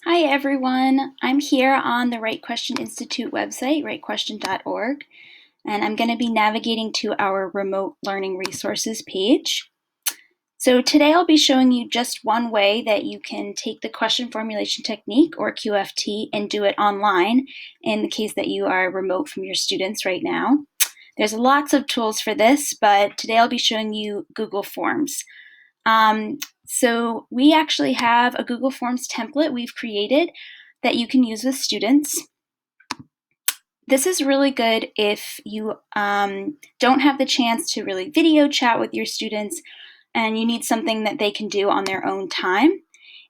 Hi everyone, I'm here on the Right Question Institute website, rightquestion.org, and I'm going to be navigating to our remote learning resources page. So today I'll be showing you just one way that you can take the question formulation technique, or QFT, and do it online in the case that you are remote from your students right now. There's lots of tools for this, but today I'll be showing you Google Forms. So we actually have a Google Forms template we've created that you can use with students. This is really good if you don't have the chance to really video chat with your students and you need something that they can do on their own time.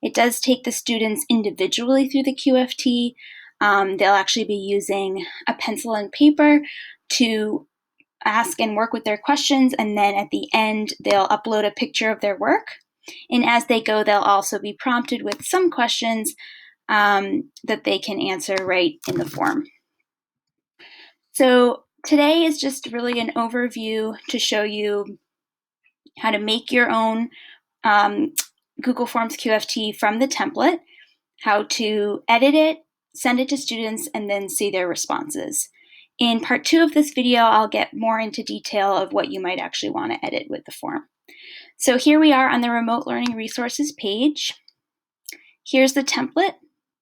It does take the students individually through the QFT. They'll actually be using a pencil and paper to ask and work with their questions, and then at the end they'll upload a picture of their work. And as they go, they'll also be prompted with some questions that they can answer right in the form. So today is just really an overview to show you how to make your own Google Forms QFT from the template, how to edit it, send it to students, and then see their responses. In part 2 of this video, I'll get more into detail of what you might actually want to edit with the form. So here we are on the Remote Learning Resources page. Here's the template.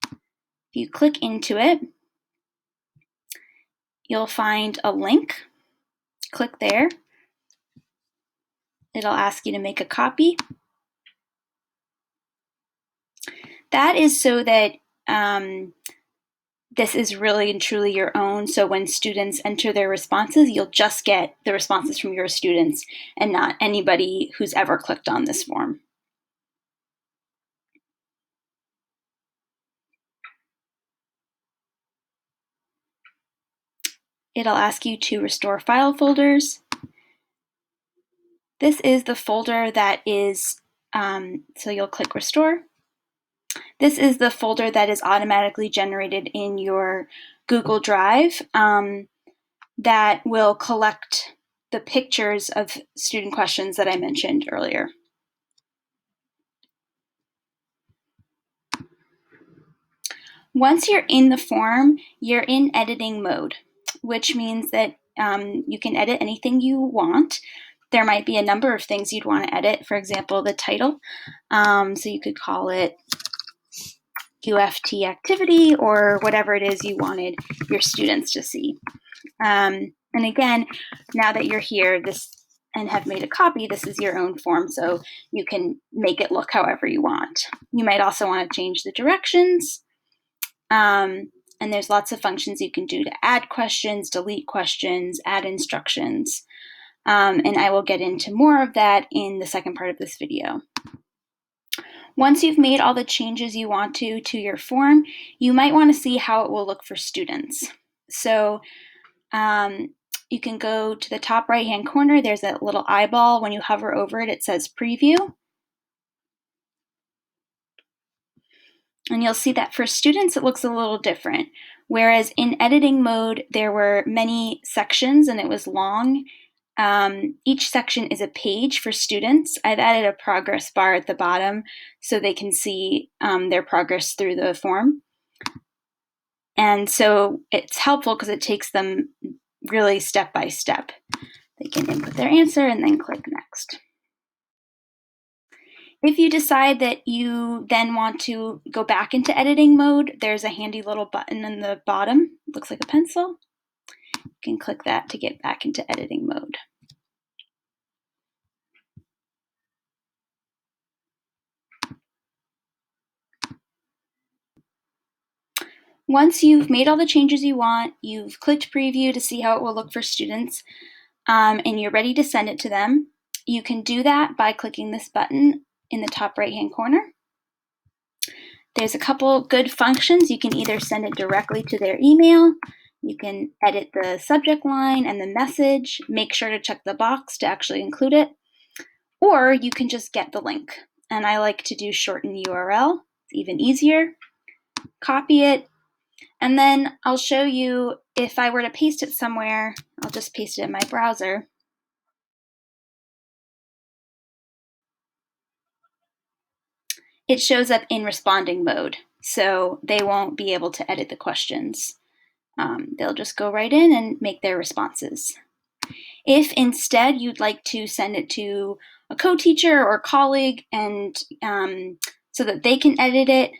If you click into it, you'll find a link. Click there. It'll ask you to make a copy. That is so that this is really and truly your own. So when students enter their responses, you'll just get the responses from your students and not anybody who's ever clicked on this form. It'll ask you to restore file folders. This is the folder that is, so you'll click restore. This is the folder that is automatically generated in your Google Drive that will collect the pictures of student questions that I mentioned earlier. Once you're in the form, you're in editing mode, which means that you can edit anything you want. There might be a number of things you'd want to edit, for example, the title. So you could call it QFT activity or whatever it is you wanted your students to see. And again, now that you're here and have made a copy, this is your own form, so you can make it look however you want. You might also want to change the directions. And there's lots of functions you can do to add questions, delete questions, add instructions. And I will get into more of that in the second part of this video. Once you've made all the changes you want to your form, you might want to see how it will look for students. So you can go to the top right-hand corner. There's that little eyeball. When you hover over it, it says preview. And you'll see that for students, it looks a little different. Whereas in editing mode, there were many sections and it was long. Each section is a page for students. I've added a progress bar at the bottom so they can see their progress through the form. And so it's helpful because it takes them really step by step. They can input their answer and then click next. If you decide that you then want to go back into editing mode, there's a handy little button in the bottom. It looks like a pencil. You can click that to get back into editing mode. Once you've made all the changes you want, you've clicked preview to see how it will look for students, and you're ready to send it to them, you can do that by clicking this button in the top right-hand corner. There's a couple good functions. You can either send it directly to their email, you can edit the subject line and the message, make sure to check the box to actually include it, or you can just get the link. And I like to do shorten URL, it's even easier. Copy it, and then I'll show you if I were to paste it somewhere. I'll just paste it in my browser. It shows up in responding mode. so they won't be able to edit the questions. They'll just go right in and make their responses. If instead you'd like to send it to a co-teacher or colleague and so that they can edit it,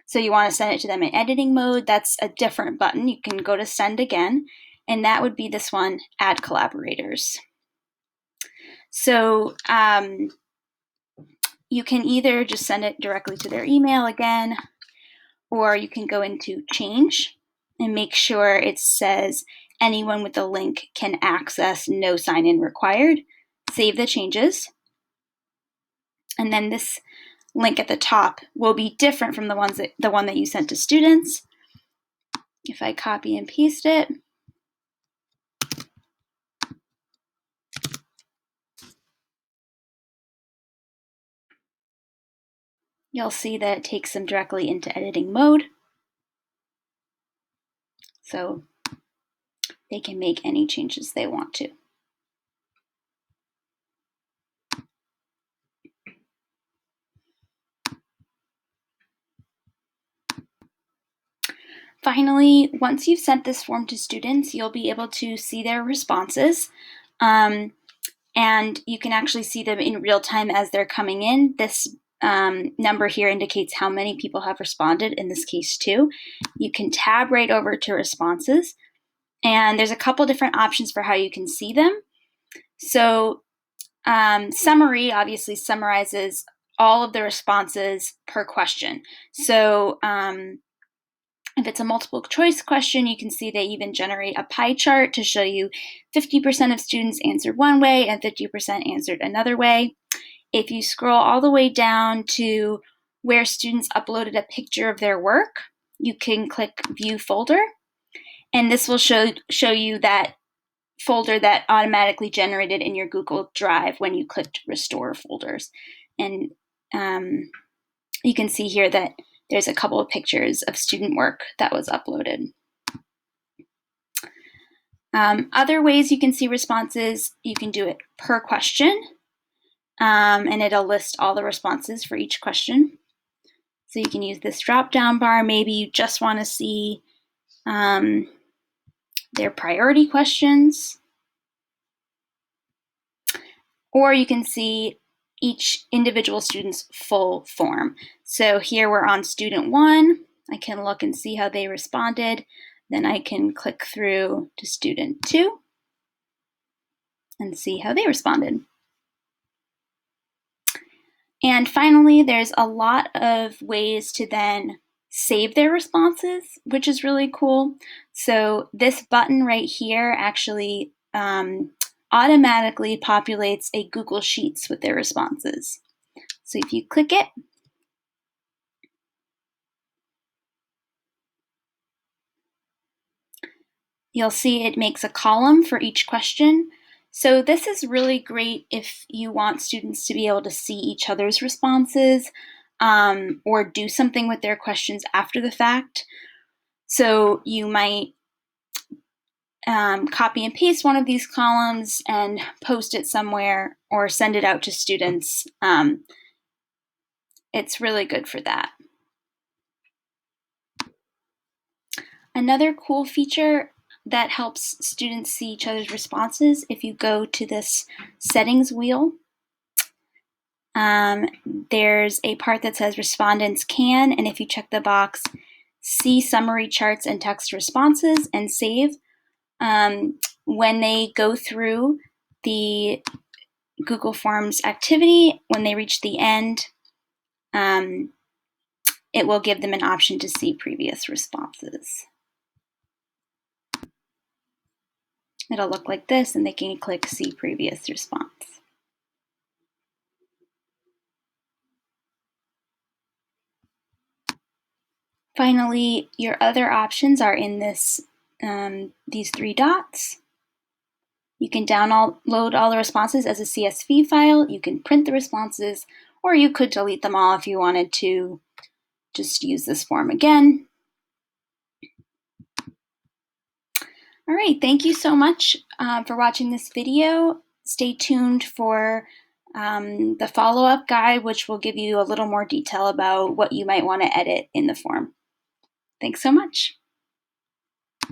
so you want to send it to them in editing mode, that's a different button. You can go to send again, and that would be this one, add collaborators. So you can either just send it directly to their email again, or you can go into change and make sure it says anyone with the link can access, no sign-in required. Save the changes. And then this link at the top will be different from the one that you sent to students. If I copy and paste it, you'll see that it takes them directly into editing mode. So they can make any changes they want to. Finally, once you've sent this form to students, you'll be able to see their responses. And you can actually see them in real time as they're coming in. This number here indicates how many people have responded, in this case 2. You can tab right over to responses, and there's a couple different options for how you can see them. So summary obviously summarizes all of the responses per question. So if it's a multiple choice question, you can see they even generate a pie chart to show you 50% of students answered one way and 50% answered another way. If you scroll all the way down to where students uploaded a picture of their work, you can click View Folder, and this will show you that folder that automatically generated in your Google Drive when you clicked Restore Folders. And you can see here that there's a couple of pictures of student work that was uploaded. Other ways you can see responses, you can do it per question, and it'll list all the responses for each question. So you can use this drop-down bar. Maybe you just want to see their priority questions. Or you can see each individual student's full form. So here we're on student 1. I can look and see how they responded. Then I can click through to student 2 and see how they responded. And finally, there's a lot of ways to then save their responses, which is really cool. So this button right here actually automatically populates a Google Sheets with their responses. So if you click it, you'll see it makes a column for each question. So this is really great if you want students to be able to see each other's responses or do something with their questions after the fact. So you might copy and paste one of these columns and post it somewhere or send it out to students. It's really good for that. Another cool feature that helps students see each other's responses, if you go to this settings wheel, there's a part that says respondents can, and if you check the box, see summary charts and text responses and save, when they go through the Google Forms activity, when they reach the end, it will give them an option to see previous responses. It'll look like this, and they can click See Previous Response. Finally, your other options are in this these 3 dots. You can download all the responses as a CSV file, you can print the responses, or you could delete them all if you wanted to just use this form again. All right, thank you so much for watching this video. Stay tuned for the follow-up guide, which will give you a little more detail about what you might want to edit in the form. Thanks so much.